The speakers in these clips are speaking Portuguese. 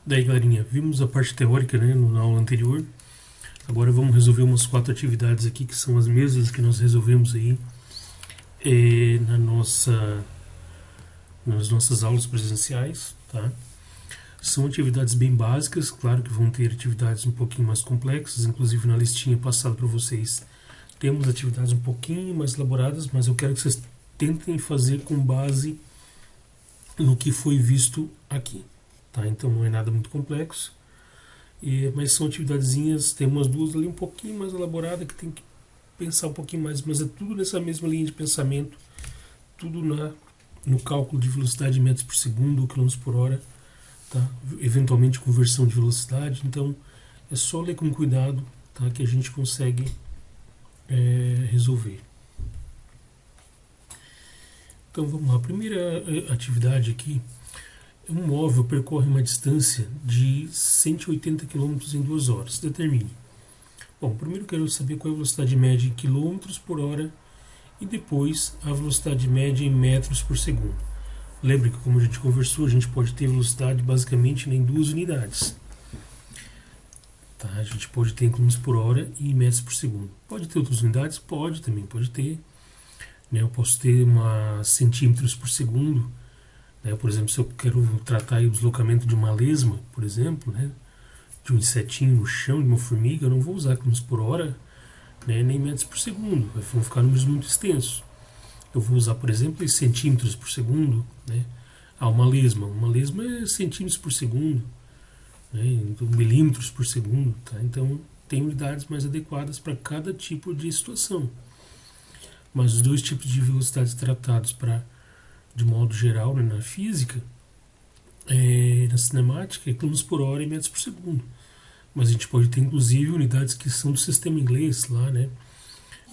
Daí, galerinha, vimos a parte teórica, né, na aula anterior. Agora vamos resolver umas 4 atividades aqui, que são as mesmas que nós resolvemos aí nas nossas aulas presenciais, tá? São atividades bem básicas, claro que vão ter atividades um pouquinho mais complexas, inclusive na listinha passada para vocês temos atividades um pouquinho mais elaboradas, mas eu quero que vocês tentem fazer com base no que foi visto aqui, tá? Então não é nada muito complexo, mas são atividadezinhas, tem umas duas ali um pouquinho mais elaboradas que tem que pensar um pouquinho mais, mas é tudo nessa mesma linha de pensamento, tudo no cálculo de velocidade em metros por segundo ou quilômetros por hora, tá? Eventualmente conversão de velocidade, então é só ler com cuidado, tá? Que a gente consegue resolver. Então vamos lá, a primeira atividade aqui, um móvel percorre uma distância de 180 km em 2 horas, determine. Bom, primeiro quero saber qual é a velocidade média em quilômetros por hora e depois a velocidade média em metros por segundo. Lembre que, como a gente conversou, a gente pode ter velocidade basicamente em 2 unidades. Tá? A gente pode ter em quilômetros por hora e em metros por segundo. Pode ter outras unidades? Pode, também pode ter. Né? Eu posso ter uma centímetros por segundo. Né? Por exemplo, se eu quero tratar o deslocamento de uma lesma, por exemplo, né? De um insetinho no chão, de uma formiga, eu não vou usar quilômetros por hora, né? Nem metros por segundo. Vão ficar números muito extensos. Eu vou usar, por exemplo, em centímetros por segundo, né? Uma lesma. Uma lesma é centímetros por segundo, né? Então, milímetros por segundo. Tá? Então, tem unidades mais adequadas para cada tipo de situação. Mas os dois tipos de velocidades tratados de modo geral, né, na física, na cinemática, é quilômetros por hora e metros por segundo. Mas a gente pode ter, inclusive, unidades que são do sistema inglês lá, né?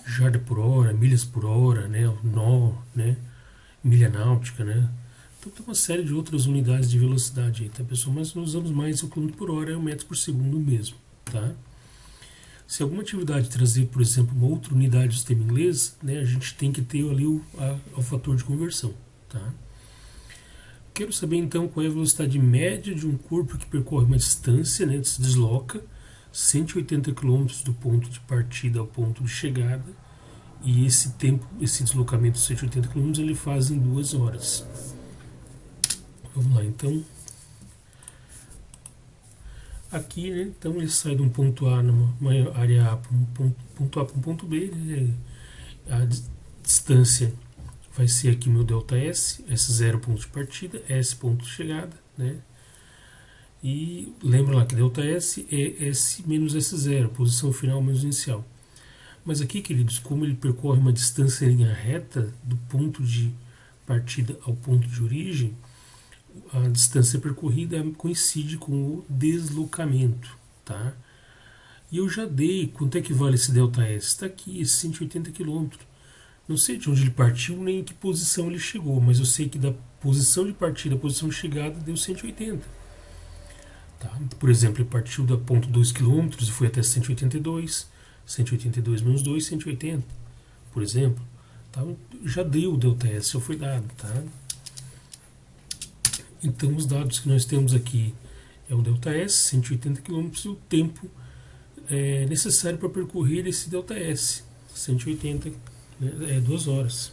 Jarda por hora, milhas por hora, né, nó, né, milha náutica, né. Então tem uma série de outras unidades de velocidade aí, tá, pessoal? Mas nós usamos mais o quilômetro por hora, é o metro por segundo mesmo, tá? Se alguma atividade trazer, por exemplo, uma outra unidade do sistema inglês, né, a gente tem que ter ali o fator de conversão, tá? Quero saber então qual é a velocidade média de um corpo que percorre uma distância, né, se desloca 180 km do ponto de partida ao ponto de chegada, e esse deslocamento de 180 km ele faz em 2 horas. Vamos lá, então. Aqui, né, então ele sai de um ponto A, numa área A, para um ponto A para um ponto B, né, a distância vai ser aqui meu ΔS, S0 ponto de partida, S ponto de chegada, né? E lembra lá que ΔS é S menos S0, posição final menos inicial. Mas aqui, queridos, como ele percorre uma distância em linha reta do ponto de partida ao ponto de origem, a distância percorrida coincide com o deslocamento, tá? E eu já dei quanto é que vale esse ΔS. Está aqui, esse 180 km. Não sei de onde ele partiu nem em que posição ele chegou, mas eu sei que da posição de partida à posição de chegada deu 180. Tá? Por exemplo, ele partiu da ponto 2 km e foi até 182. 182 menos 2, 180, por exemplo. Tá? Já deu o ΔS, já foi dado. Tá? Então, os dados que nós temos aqui é o ΔS, 180 km, e o tempo necessário para percorrer esse ΔS, 180, né, 2 horas.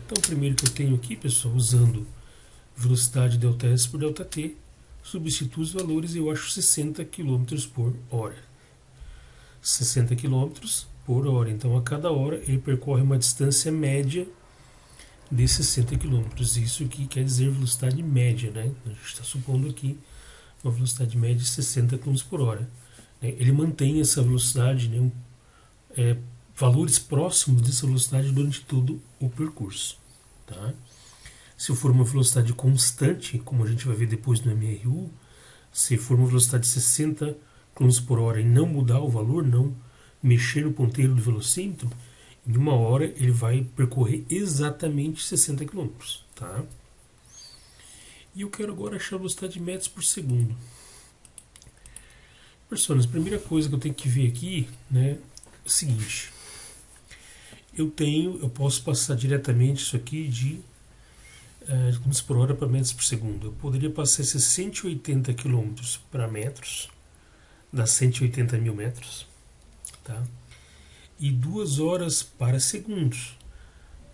Então, o primeiro que eu tenho aqui, pessoal, usando velocidade ΔS por ΔT, substituo os valores e eu acho 60 km por hora. 60 km por hora. Então, a cada hora, ele percorre uma distância média de 60 km. Isso aqui quer dizer velocidade média, né? A gente está supondo aqui uma velocidade média de 60 km por hora. Ele mantém essa velocidade, né, valores próximos dessa velocidade durante todo o percurso. Tá? Se for uma velocidade constante, como a gente vai ver depois no MRU, se for uma velocidade de 60 km por hora e não mudar o valor, não mexer no ponteiro do velocímetro, em 1 hora ele vai percorrer exatamente 60 km. Tá? E eu quero agora achar a velocidade de metros por segundo. Pessoas, a primeira coisa que eu tenho que ver aqui, né, é o seguinte. Eu posso passar diretamente isso aqui de km por hora para metros por segundo. Eu poderia passar esses 180 km para metros, dá 180 mil metros, tá? E 2 horas para segundos,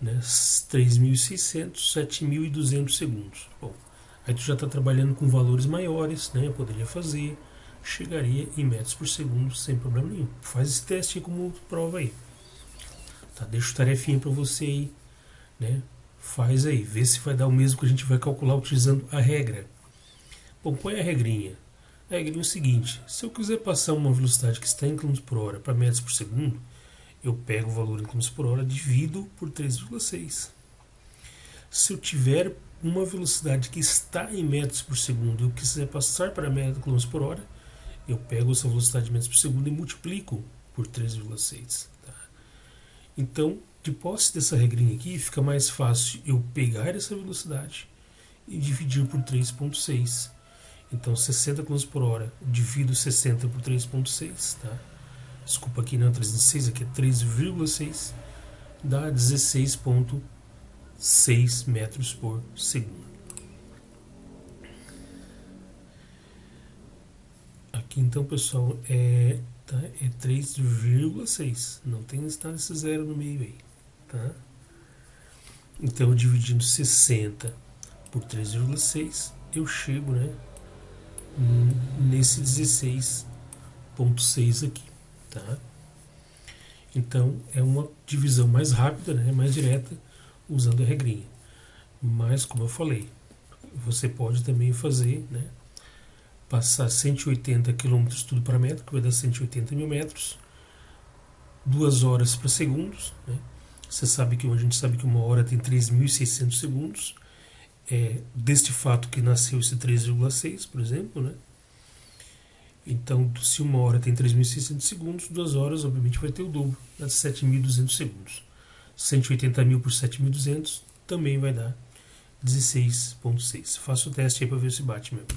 né? 3.600, 7.200 segundos. Bom, aí tu já está trabalhando com valores maiores, né? Eu poderia fazer, chegaria em metros por segundo sem problema nenhum. Faz esse teste aí como prova aí. Tá? Deixa tarefinha para você aí, né? Faz aí, vê se vai dar o mesmo que a gente vai calcular utilizando a regra. Bom, qual é a regrinha? A regrinha é o seguinte: se eu quiser passar uma velocidade que está em km por hora para metros por segundo, eu pego o valor em km por hora, divido por 3,6. Se eu tiver uma velocidade que está em metros por segundo e eu quiser passar para km por hora, eu pego essa velocidade de metros por segundo e multiplico por 3,6. Tá? Então, de posse dessa regrinha aqui, fica mais fácil eu pegar essa velocidade e dividir por 3,6. Então, 60 km por hora, divido 60 por 3,6, tá? Desculpa, aqui não é 3,6, aqui é 3,6, dá 16,6 metros por segundo. Aqui então, pessoal, é 3,6, não tem esse zero no meio aí, tá? Então, dividindo 60 por 3,6, eu chego, né, nesse 16,6 aqui, tá? Então, é uma divisão mais rápida, né, mais direta, usando a regrinha. Mas, como eu falei, você pode também fazer, né, passar 180 km tudo para metro, que vai dar 180 mil metros, 2 horas para segundos, né? A gente sabe que uma hora tem 3.600 segundos, deste fato que nasceu esse 3,6, por exemplo, né? Então, se uma hora tem 3.600 segundos, 2 horas, obviamente, vai ter o dobro, dá 7.200 segundos. 180 mil por 7.200 também vai dar 16,6. Faça o teste aí para ver se bate mesmo.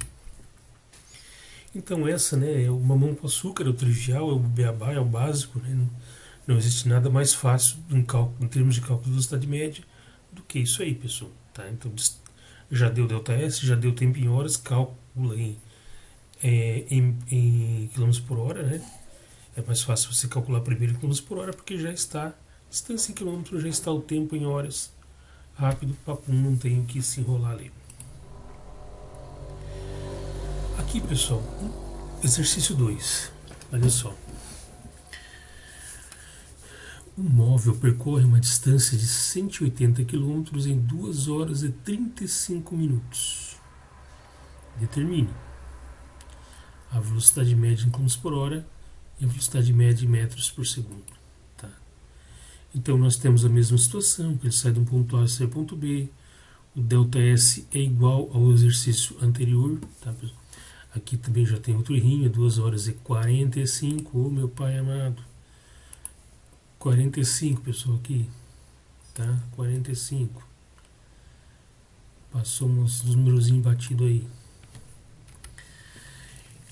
Então, essa, né, é o mamão com açúcar, é o trivial, é o beabá, é o básico, né? Não existe nada mais fácil em termos de cálculo de velocidade média do que isso aí, pessoal. Tá? Então, já deu ΔS, já deu tempo em horas, calcula em km por hora, né? É mais fácil você calcular primeiro em km por hora, porque já está, distância em quilômetros, já está o tempo em horas. Rápido, papum, não tem o que se enrolar ali. Aqui, pessoal, exercício 2. Olha só. Um móvel percorre uma distância de 180 km em 2 horas e 35 minutos. Determine a velocidade média em km por hora e a velocidade média em metros por segundo. Tá? Então, nós temos a mesma situação, que ele sai de um ponto A e sai do ponto B. O ΔS é igual ao exercício anterior. Tá? Aqui também já tem outro errinho, 2 horas e 45. Ô, meu pai amado. 45, pessoal, aqui. Tá? 45. Passou uns númerozinhos batidos aí.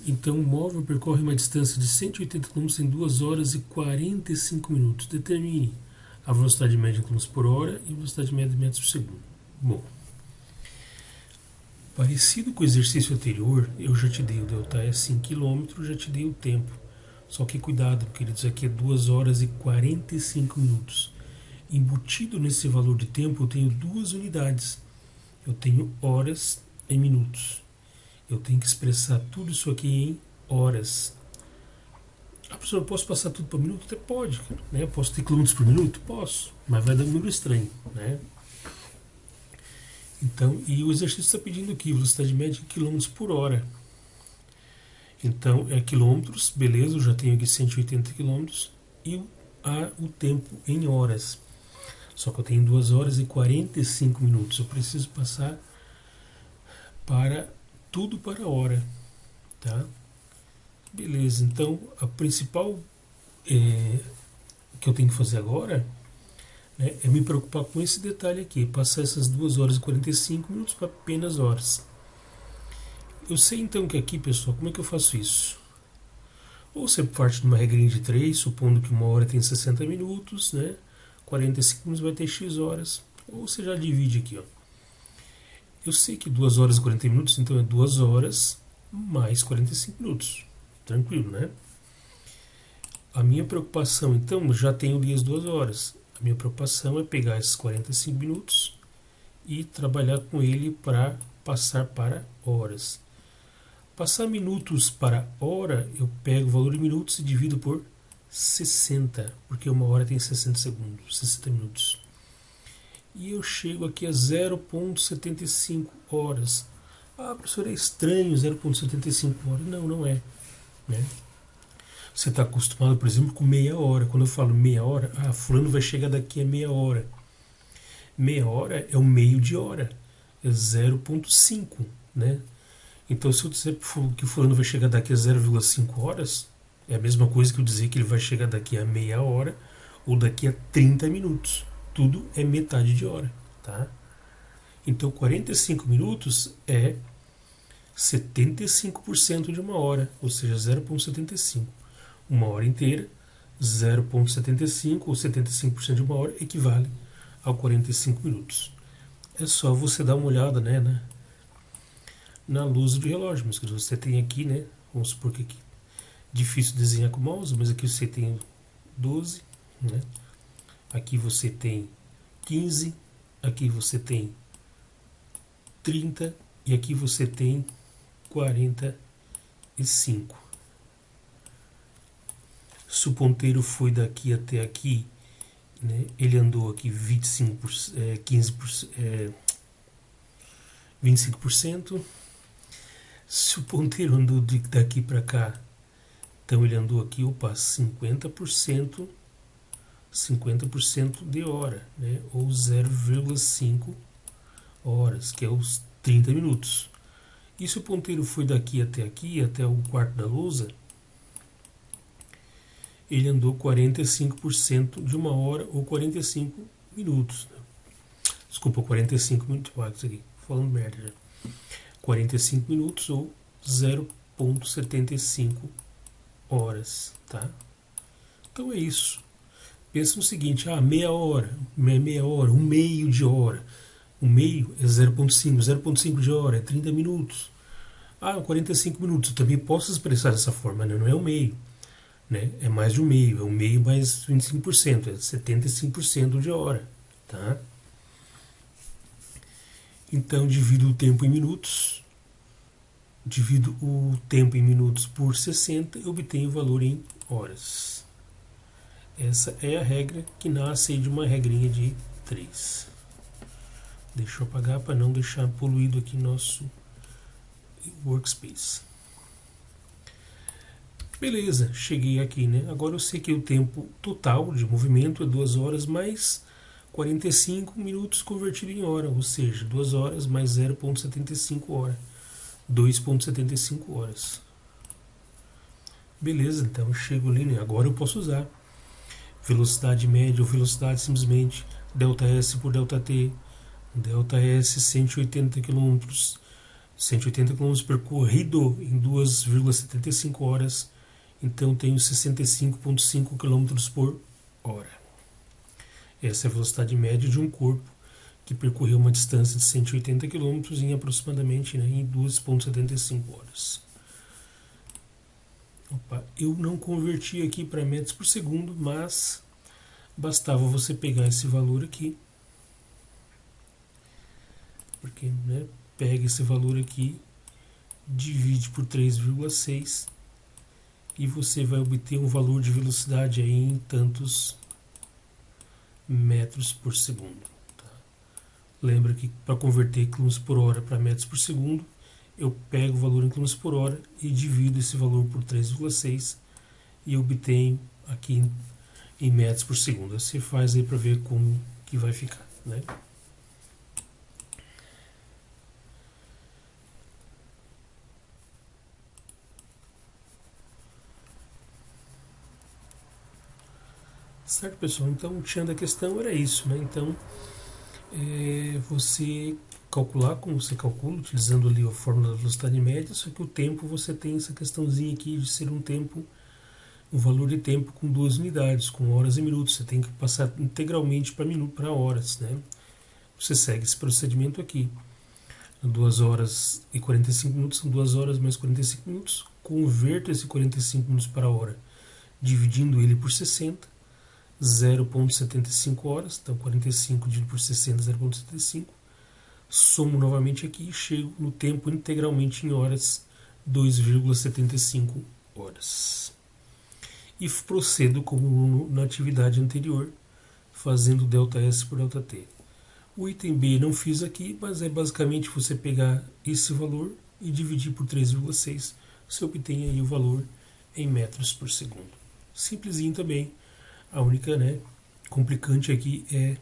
Então, o móvel percorre uma distância de 180 km em 2 horas e 45 minutos. Determine a velocidade média em km por hora e a velocidade média em metros por segundo. Bom, parecido com o exercício anterior, eu já te dei o ΔS em km, já te dei o tempo. Só que cuidado, queridos, aqui é 2 horas e 45 minutos. Embutido nesse valor de tempo, eu tenho duas unidades. Eu tenho horas em minutos. Eu tenho que expressar tudo isso aqui em horas. Ah, professor, eu posso passar tudo para minuto? Até pode, né? Eu posso ter quilômetros por minuto? Posso, mas vai dar um número estranho, né? Então, e o exercício está pedindo aqui, velocidade média em quilômetros por hora. Então, é quilômetros, beleza, eu já tenho aqui 180 quilômetros, e o tempo em horas. Só que eu tenho 2 horas e 45 minutos. Eu preciso passar tudo para hora, tá? Beleza, então a principal que eu tenho que fazer agora, né, é me preocupar com esse detalhe aqui, passar essas 2 horas e 45 minutos para apenas horas. Eu sei então que aqui, pessoal, como é que eu faço isso? Ou você parte de uma regrinha de 3, supondo que uma hora tem 60 minutos, né? 45 minutos vai ter X horas. Ou você já divide aqui, ó. Eu sei que 2 horas e 40 minutos, então é 2 horas mais 45 minutos. Tranquilo, né? A minha preocupação, então, já tenho ali as 2 horas. A minha preocupação é pegar esses 45 minutos e trabalhar com ele para passar para horas. Passar minutos para hora, eu pego o valor de minutos e divido por 60, porque uma hora tem 60 segundos, 60 minutos. E eu chego aqui a 0,75 horas. Ah, professor, é estranho 0,75 horas. Não, não é. Né? Você está acostumado, por exemplo, com meia hora. Quando eu falo meia hora, fulano vai chegar daqui a meia hora. Meia hora é um meio de hora. É 0,5, né? Então, se eu disser que o fulano vai chegar daqui a 0,5 horas, é a mesma coisa que eu dizer que ele vai chegar daqui a meia hora ou daqui a 30 minutos. Tudo é metade de hora, tá? Então, 45 minutos é 75% de uma hora, ou seja, 0,75. Uma hora inteira, 0,75 ou 75% de uma hora equivale a 45 minutos. É só você dar uma olhada, né, na luz do relógio, mas que você tem aqui, né? Vamos supor que aqui difícil desenhar com o mouse, mas aqui você tem 12, né? Aqui você tem 15, aqui você tem 30 e aqui você tem 45. Se o ponteiro foi daqui até aqui, né, ele andou aqui 25%. Se o ponteiro andou daqui para cá, então ele andou aqui, 50% de hora, né, ou 0,5 horas, que é os 30 minutos. E se o ponteiro foi daqui, até o quarto da lousa, ele andou 45% de uma hora ou 45 minutos. Né? Desculpa, 45 minutos. Isso aqui, falando merda já. 45 minutos ou 0,75 horas, tá? Então é isso. Pensa no seguinte, meia hora, um meio de hora. O meio é 0,5 de hora é 30 minutos. 45 minutos. Eu também posso expressar dessa forma, né? Não é o meio. Né? É mais de um meio, é um meio mais 25%, é 75% de hora, tá? Então divido o tempo em minutos, por 60 e obtenho o valor em horas. Essa é a regra que nasce de uma regrinha de 3. Deixa eu apagar para não deixar poluído aqui nosso workspace. Beleza, cheguei aqui, né? Agora eu sei que o tempo total de movimento é 2 horas mais 45 minutos convertido em hora, ou seja, 2 horas mais 0,75 hora, 2,75 horas. Beleza, então eu chego ali, né? Agora eu posso usar velocidade média ou velocidade simplesmente ΔS por ΔT, ΔS 180 km, 180 km percorrido em 2,75 horas. Então tenho 65,5 km por hora. Essa é a velocidade média de um corpo que percorreu uma distância de 180 km em aproximadamente, né, em 2,75 horas. Eu não converti aqui para metros por segundo, mas bastava você pegar esse valor aqui, porque, né, pega esse valor aqui, divide por 3,6 e você vai obter um valor de velocidade aí em tantos metros por segundo. Tá? Lembra que para converter km por hora para metros por segundo, eu pego o valor em km por hora e divido esse valor por 3,6 e obtenho aqui em metros por segundo. Você faz aí para ver como que vai ficar, né? Certo, pessoal? Então, o tchan da questão era isso, né? Então, você calcular como você calcula, utilizando ali a fórmula da velocidade média, só que o tempo você tem essa questãozinha aqui de ser um valor de tempo com 2 unidades, com horas e minutos. Você tem que passar integralmente para horas, né? Você segue esse procedimento aqui. 2 horas e 45 minutos, são 2 horas mais 45 minutos. Converto esse 45 minutos para a hora, dividindo ele por 60, 0,75 horas, então 45 dividido por 60, 0,75. Somo novamente aqui e chego no tempo integralmente em horas, 2,75 horas. E procedo como na atividade anterior, fazendo ΔS por ΔT. O item B não fiz aqui, mas é basicamente você pegar esse valor e dividir por 3,6. Você obtém aí o valor em metros por segundo. Simplesinho também. A única, complicante aqui é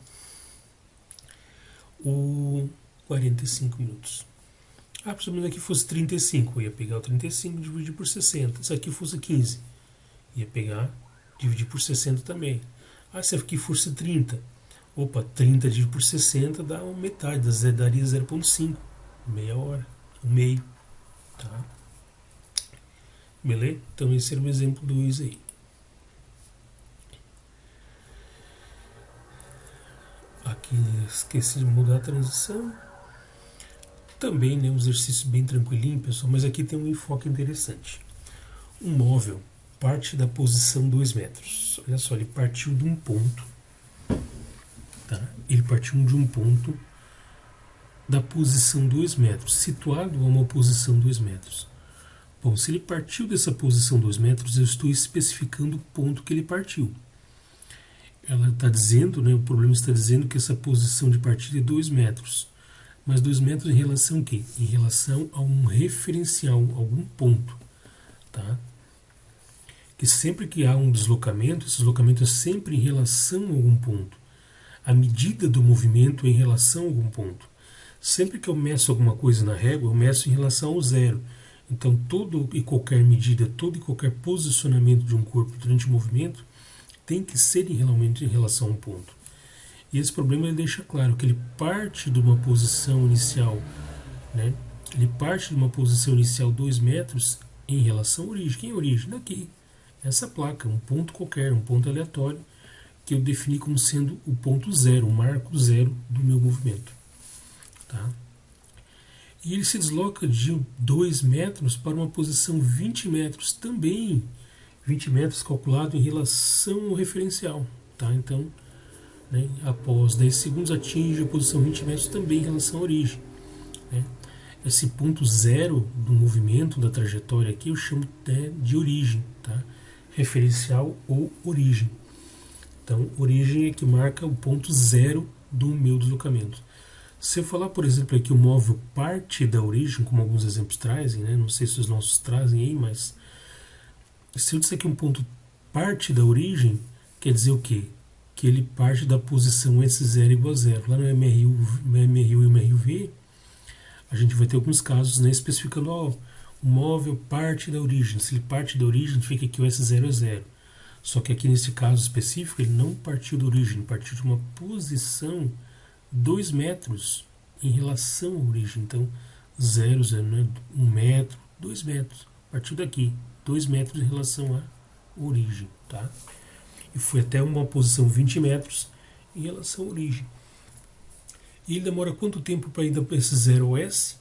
o 45 minutos. Se o aqui fosse 35, eu ia pegar o 35 e dividir por 60. Se aqui fosse 15, ia pegar, dividir por 60 também. Se aqui fosse 30, 30 dividido por 60 dá uma metade, daria 0,5, meia hora, um meio, tá? Beleza? Então esse era o exemplo 2 aí. Aqui esqueci de mudar a transição. Também, um exercício bem tranquilinho, pessoal, mas aqui tem um enfoque interessante. Um móvel parte da posição 2 metros. Olha só, ele partiu de um ponto, tá? Ele partiu de um ponto da posição 2 metros, situado a uma posição 2 metros. Bom, se ele partiu dessa posição 2 metros, eu estou especificando o ponto que ele partiu. Ela está dizendo, o problema está dizendo que essa posição de partida é 2 metros. Mas 2 metros em relação a quê? Em relação a um referencial, algum ponto, tá? Que sempre que há um deslocamento, esse deslocamento é sempre em relação a algum ponto. A medida do movimento é em relação a algum ponto. Sempre que eu meço alguma coisa na régua, eu meço em relação ao zero. Então, todo e qualquer medida, todo e qualquer posicionamento de um corpo durante o movimento tem que ser realmente em relação a um ponto. E esse problema ele deixa claro que ele parte de uma posição inicial, ele parte de uma posição inicial 2 metros em relação à origem. Quem é a origem? Daqui. Essa placa, um ponto qualquer, um ponto aleatório, que eu defini como sendo o ponto zero, o marco zero do meu movimento. Tá? E ele se desloca de 2 metros para uma posição 20 metros, também 20 metros calculado em relação ao referencial. Tá? Então, após 10 segundos atinge a posição 20 metros também em relação à origem. Esse ponto zero do movimento, da trajetória aqui, eu chamo de origem, tá? Referencial ou origem. Então, origem é que marca o ponto zero do meu deslocamento. Se eu falar, por exemplo, aqui o móvel parte da origem, como alguns exemplos trazem, não sei se os nossos trazem aí, mas se eu disser que um ponto parte da origem, quer dizer o quê? Que ele parte da posição S0 igual a zero. Lá no MRU e MRV, a gente vai ter alguns casos especificando o móvel parte da origem. Se ele parte da origem, fica que o S0 é zero. Só que aqui nesse caso específico, ele não partiu da origem, ele partiu de uma posição 2 metros em relação à origem. Então, 0, 0, 1 metro, 2 metros. Partiu daqui, 2 metros em relação à origem. Tá? E foi até uma posição 20 metros em relação à origem. E ele demora quanto tempo para ir desse 0 ao S?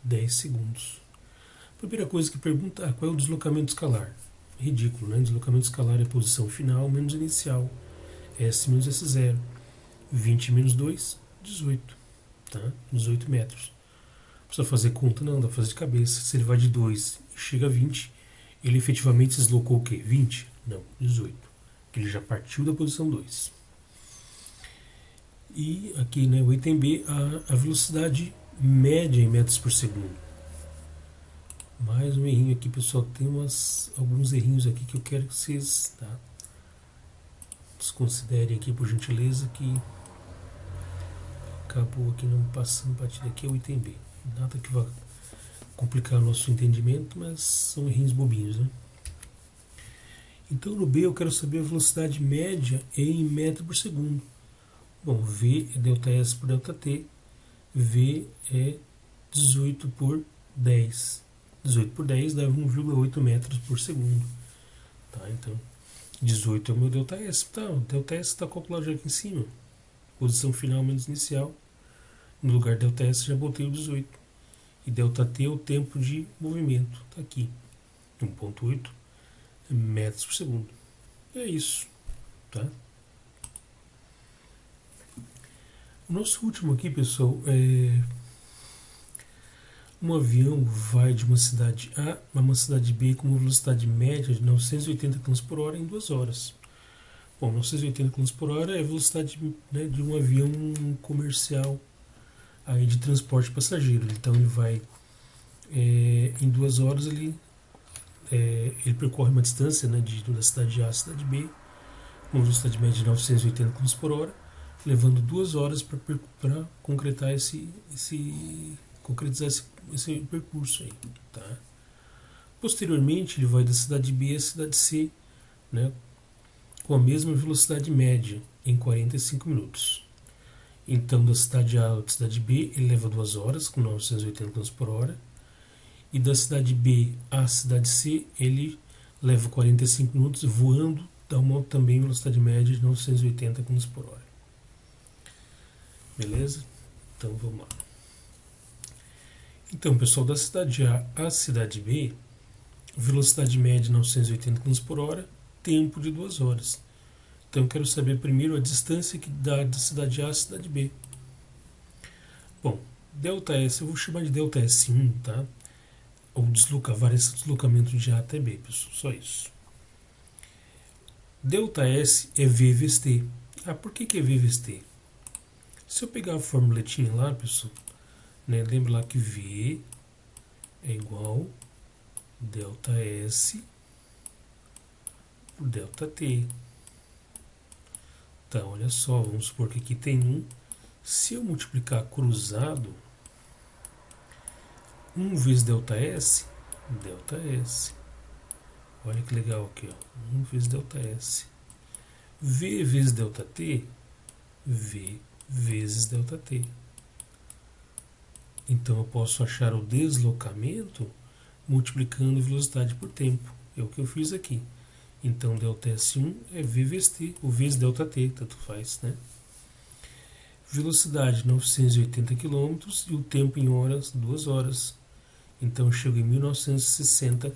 10 segundos. Primeira coisa que pergunta, qual é o deslocamento escalar? Ridículo, Deslocamento escalar é a posição final menos inicial. S menos S0. 20 menos 2, 18. Tá? 18 metros. Precisa fazer conta? Não, dá para fazer de cabeça. Se ele vai de 2 e chega a 20, ele efetivamente deslocou o quê? 20? Não, 18. Porque ele já partiu da posição 2. E aqui, o item B, a velocidade média em metros por segundo. Mais um errinho aqui, pessoal. Tem alguns errinhos aqui que eu quero que vocês desconsiderem aqui, por gentileza, que acabou aqui não passando batida aqui, é o item B. Nada que vá complicar o nosso entendimento, mas são errinhos bobinhos, Então, no B, eu quero saber a velocidade média em metro por segundo. Bom, V é ΔS por ΔT. V é 18 por 10. 18 por 10 dá 1,8 metros por segundo. Tá, então, 18 é o meu ΔS. Tá, o ΔS está calculado já aqui em cima. Posição final menos inicial. No lugar ΔS já botei o 18. E ΔT é o tempo de movimento, está aqui, 1,8 metros por segundo. É isso, tá? O nosso último aqui, pessoal, um avião vai de uma cidade A a uma cidade B com uma velocidade média de 980 km por hora em 2 horas. Bom, 980 km por hora é a velocidade, né, de um avião comercial aí de transporte passageiro. Então ele vai, em 2 horas ele percorre uma distância, né, da cidade A à cidade B, com uma velocidade média de 980 km por hora, levando 2 horas para concretizar esse percurso aí, tá? Posteriormente ele vai da cidade B à cidade C, né, com a mesma velocidade média em 45 minutos. Então da cidade A à cidade B ele leva 2 horas com 980 km por hora, e da cidade B à cidade C ele leva 45 minutos voando, dá uma também velocidade média de 980 km por hora. Beleza? Então vamos lá. Então, pessoal, da cidade A à cidade B, velocidade média 980 km por hora, tempo de 2 horas. Então eu quero saber primeiro a distância que dá da cidade A à cidade B. Bom, ΔS, eu vou chamar de ΔS1, tá? Ou variação de deslocamento de A até B, pessoal, só isso. ΔS é V vezes T. Ah, por que é V vezes T? Se eu pegar a formuletinha lá, pessoal, né, lembra lá que V é igual ΔS por ΔT. Então, olha só, vamos supor que aqui tem 1. Se eu multiplicar cruzado, 1 vezes ΔS, ΔS. Olha que legal aqui, ó. 1 vezes ΔS. V vezes ΔT, V vezes ΔT. Então eu posso achar o deslocamento multiplicando a velocidade por tempo. É o que eu fiz aqui. Então ΔS1 é V vezes T, ou vezes ΔT, tanto faz, né? Velocidade 980 km e o tempo em horas, 2 horas. Então eu chego em 1960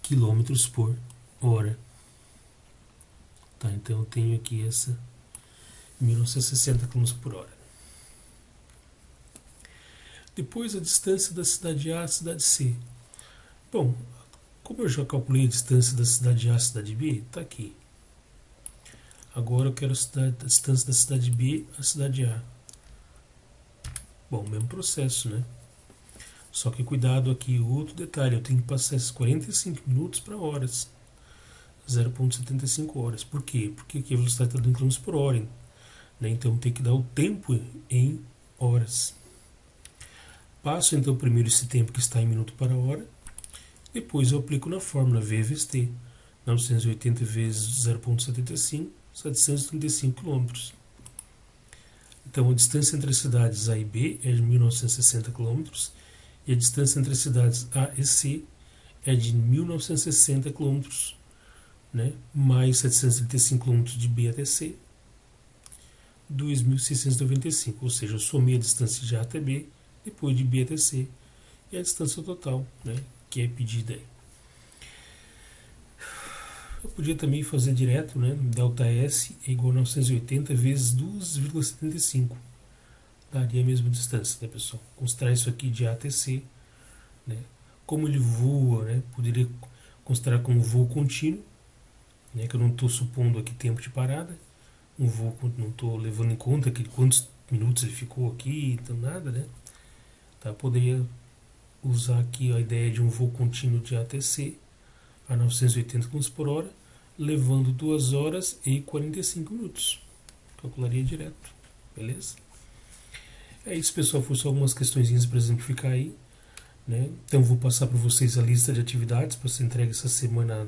km por hora. Tá, então eu tenho aqui essa 1960 km por hora. Depois a distância da cidade A à cidade C. Bom, como eu já calculei a distância da cidade A à cidade B, está aqui. Agora eu quero a distância da cidade B à cidade A. Bom, mesmo processo, né? Só que cuidado aqui, outro detalhe, eu tenho que passar esses 45 minutos para horas. 0,75 horas. Por quê? Porque aqui a velocidade está dando km por hora, né? Então tem que dar o tempo em horas. Passo então primeiro esse tempo que está em minuto para hora, depois eu aplico na fórmula V vezes T, 980 vezes 0,75, 735 km. Então a distância entre as cidades A e B é de 1960 km e a distância entre as cidades A e C é de 1960 km, né? Mais 735 km de B até C, 2.695, ou seja, eu somei a distância de A até B, depois de B até C, e a distância total, né, que é pedida aí. Eu podia também fazer direto, né, ΔS é igual a 980 vezes 2,75, daria a mesma distância, né, pessoal? Considerar isso aqui de A até C, né, como ele voa, né, poderia considerar como voo contínuo, né, que eu não estou supondo aqui tempo de parada, um voo, não estou levando em conta que quantos minutos ele ficou aqui, então nada, né? Tá, poderia usar aqui a ideia de um voo contínuo de A até C a 980 km por hora, levando 2 horas e 45 minutos. Calcularia direto, beleza? É isso, pessoal, foram só algumas questõezinhas para exemplificar aí, né? Então vou passar para vocês a lista de atividades para ser entregue essa semana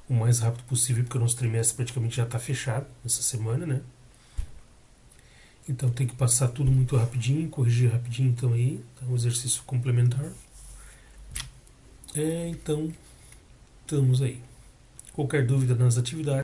o mais rápido possível, porque o nosso trimestre praticamente já está fechado essa semana, né? Então tem que passar tudo muito rapidinho, corrigir rapidinho então aí, tá? Um exercício complementar. Então, estamos aí. Qualquer dúvida nas atividades,